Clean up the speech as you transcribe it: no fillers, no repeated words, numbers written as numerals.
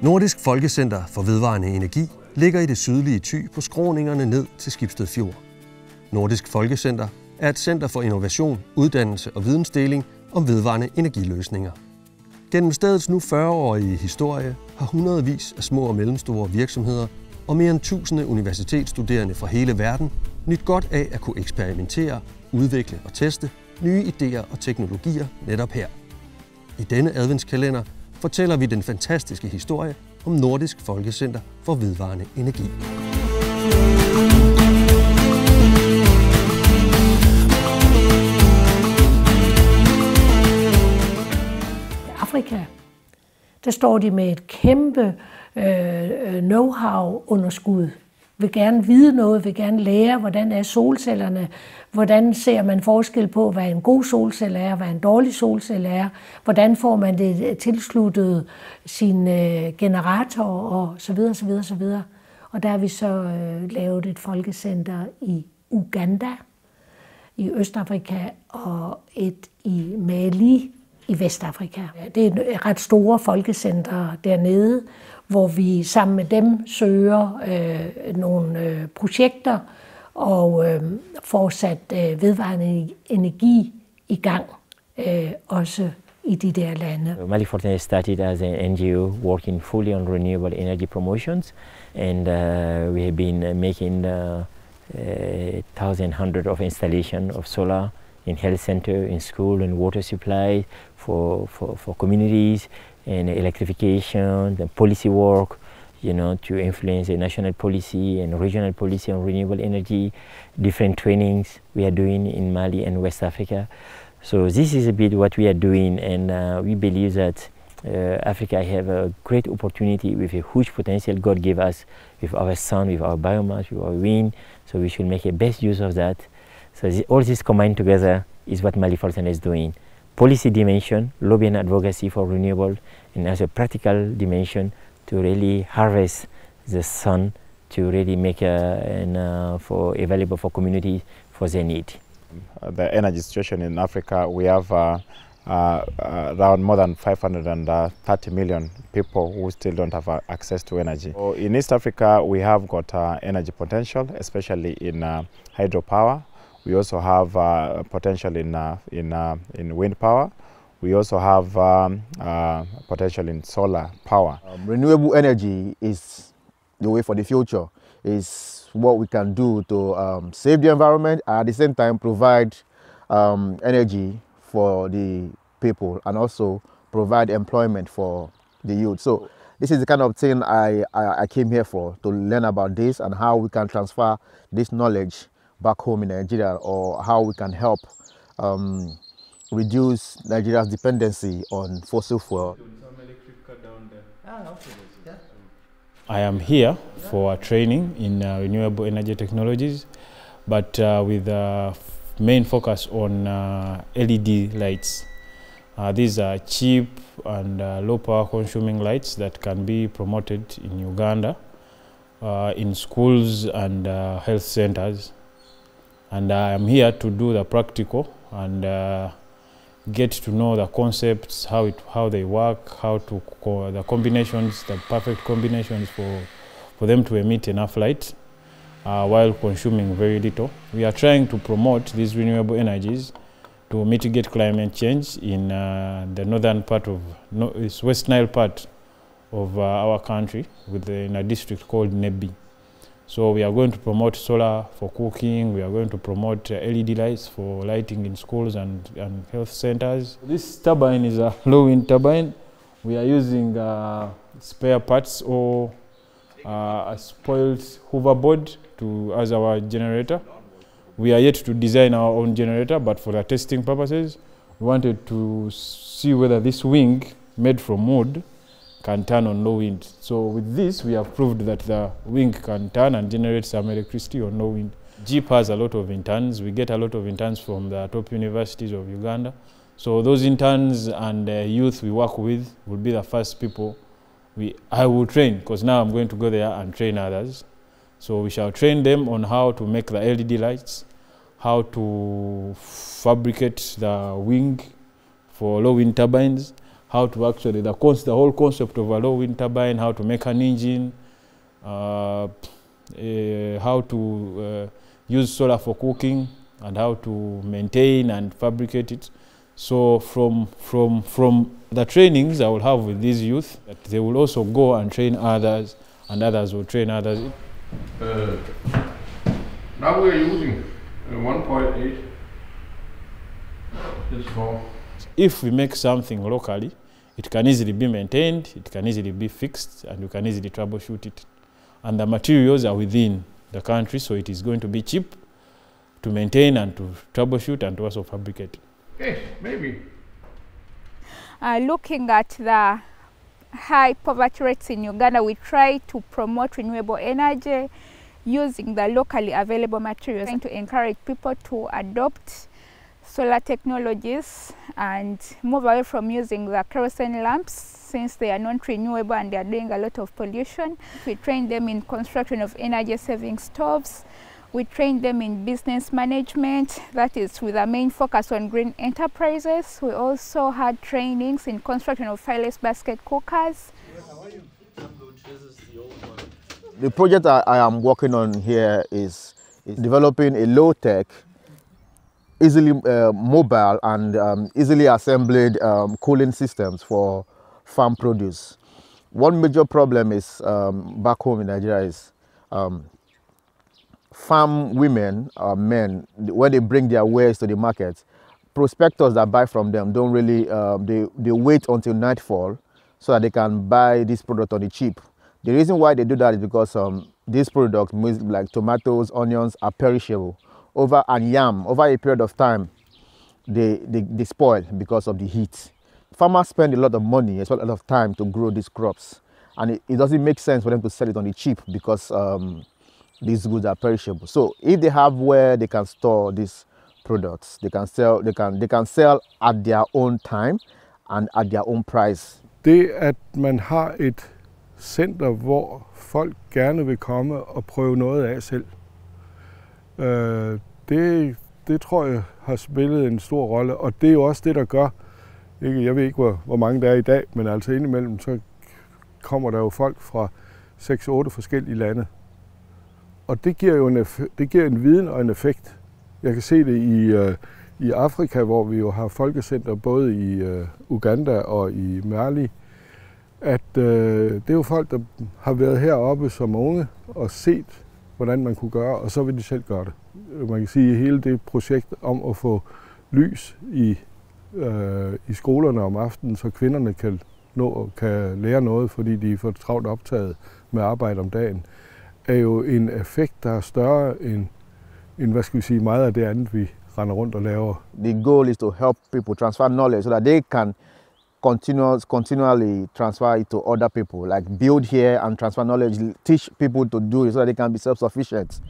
Nordisk Folkecenter for Vedvarende Energi ligger i det sydlige Thy på skråningerne ned til Skibsted Fjord. Nordisk Folkecenter er et center for innovation, uddannelse og vidensdeling om vedvarende energiløsninger. Gennem stedets nu 40-årige historie har hundredvis af små og mellemstore virksomheder og mere end 1000 universitetsstuderende fra hele verden nyt godt af at kunne eksperimentere, udvikle og teste nye idéer og teknologier netop her. I denne adventskalender fortæller vi den fantastiske historie om Nordisk Folkecenter for Vedvarende Energi. Afrika, der står de med et kæmpe know-how-underskud. Vil gerne vide noget, vil gerne lære, hvordan er solcellerne, hvordan ser man forskel på, hvad en god solcelle er, hvad en dårlig solcelle er, hvordan får man det tilsluttet sin generator og så videre, så videre, så videre. Og der har vi så lavet et folkecenter i Uganda, i Østafrika og et i Mali i Vestafrika. Det er et ret store folkecenter dernede, hvor vi sammen med dem søger nogle projekter og får sat vedvarende energi i gang, også i de der lande. Folkecentret started as an NGO working fully on renewable energy promotions, and we have been making hundreds of installation of solar in health center, in school, and water supply for communities, and electrification, the policy work, to influence the national policy and regional policy on renewable energy, different trainings we are doing in Mali and West Africa. So this is a bit what we are doing, and we believe that Africa have a great opportunity with a huge potential God gave us with our sun, with our biomass, with our wind, so we should make the best use of that. So all this combined together is what Folkecentret is doing. Policy dimension, lobby and advocacy for renewable, and as a practical dimension to really harvest the sun to really make available for communities for their need. The energy situation in Africa, we have around more than 530 million people who still don't have access to energy. So in East Africa, we have got energy potential, especially in hydropower. We also have potential in wind power. We also have potential in solar power. Renewable energy is the way for the future. It's what we can do to save the environment and at the same time provide energy for the people and also provide employment for the youth. So this is the kind of thing I came here for, to learn about this and how we can transfer this knowledge back home in Nigeria, or how we can help reduce Nigeria's dependency on fossil fuel. I am here for a training in renewable energy technologies, but with a main focus on LED lights. These are cheap and low power consuming lights that can be promoted in Uganda, in schools and health centers. And I am here to do the practical and get to know the concepts, how they work, the combinations, the perfect combinations for them to emit enough light while consuming very little. We are trying to promote these renewable energies to mitigate climate change in the northern part of West Nile part of our country, in a district called Nebi. So we are going to promote solar for cooking, we are going to promote LED lights for lighting in schools and health centers. This turbine is a low wind turbine. We are using spare parts or a spoiled hoverboard as our generator. We are yet to design our own generator, but for the testing purposes, we wanted to see whether this wing made from wood can turn on low wind. So with this, we have proved that the wing can turn and generate some electricity on low wind. JEEP has a lot of interns. We get a lot of interns from the top universities of Uganda. So those interns and youth we work with will be the first people I will train, because now I'm going to go there and train others. So we shall train them on how to make the LED lights, how to fabricate the wing for low wind turbines, how to actually, the whole concept of a low wind turbine, how to make an engine, how to use solar for cooking, and how to maintain and fabricate it. So from the trainings I will have with these youth, that they will also go and train others, and others will train others. Now we are using 1.8. If we make something locally, it can easily be maintained, it can easily be fixed, and you can easily troubleshoot it. And the materials are within the country, so it is going to be cheap to maintain and to troubleshoot and to also fabricate. Yes, maybe. Looking at the high poverty rates in Uganda, we try to promote renewable energy using the locally available materials, trying to encourage people to adopt solar technologies and move away from using the kerosene lamps, since they are non-renewable and they are doing a lot of pollution. We train them in construction of energy-saving stoves. We train them in business management, that is with a main focus on green enterprises. We also had trainings in construction of fireless basket cookers. The project I am working on here is developing a low-tech, easily mobile and easily assembled cooling systems for farm produce. One major problem is back home in Nigeria is farm women or men, when they bring their wares to the market, prospectors that buy from them don't really, they wait until nightfall so that they can buy this product on the cheap. The reason why they do that is because these products, like tomatoes, onions, are perishable. And yam, over a period of time, they spoil because of the heat. Farmers spend a lot of money, as well as a lot of time to grow these crops. And it doesn't make sense for them to sell it on the cheap because these goods are perishable. So if they have where they can store these products, they can sell at their own time and at their own price. Det at man har et center, hvor folk gerne vil komme og prøve noget af selv, det tror jeg har spillet en stor rolle, og det er jo også det, der gør, ikke, jeg ved ikke, hvor mange der er i dag, men altså indimellem, så kommer der jo folk fra 6-8 forskellige lande. Og det giver jo en viden og en effekt. Jeg kan se det i Afrika, hvor vi jo har Folkecenter både i Uganda og i Mali, at det er jo folk, der har været heroppe som unge og set, hvordan man kunne gøre, og så vil de selv gøre det. Man kan sige, at hele det projekt om at få lys i skolerne om aftenen, så kvinderne kan lære noget, fordi de er for travlt optaget med arbejde om dagen, er jo en effekt, der er større end hvad skal vi sige, meget af det andet, vi render rundt og laver. The goal is to help people transfer knowledge so that they can continually transfer it to other people, like build here and transfer knowledge, teach people to do it so that they can be self-sufficient.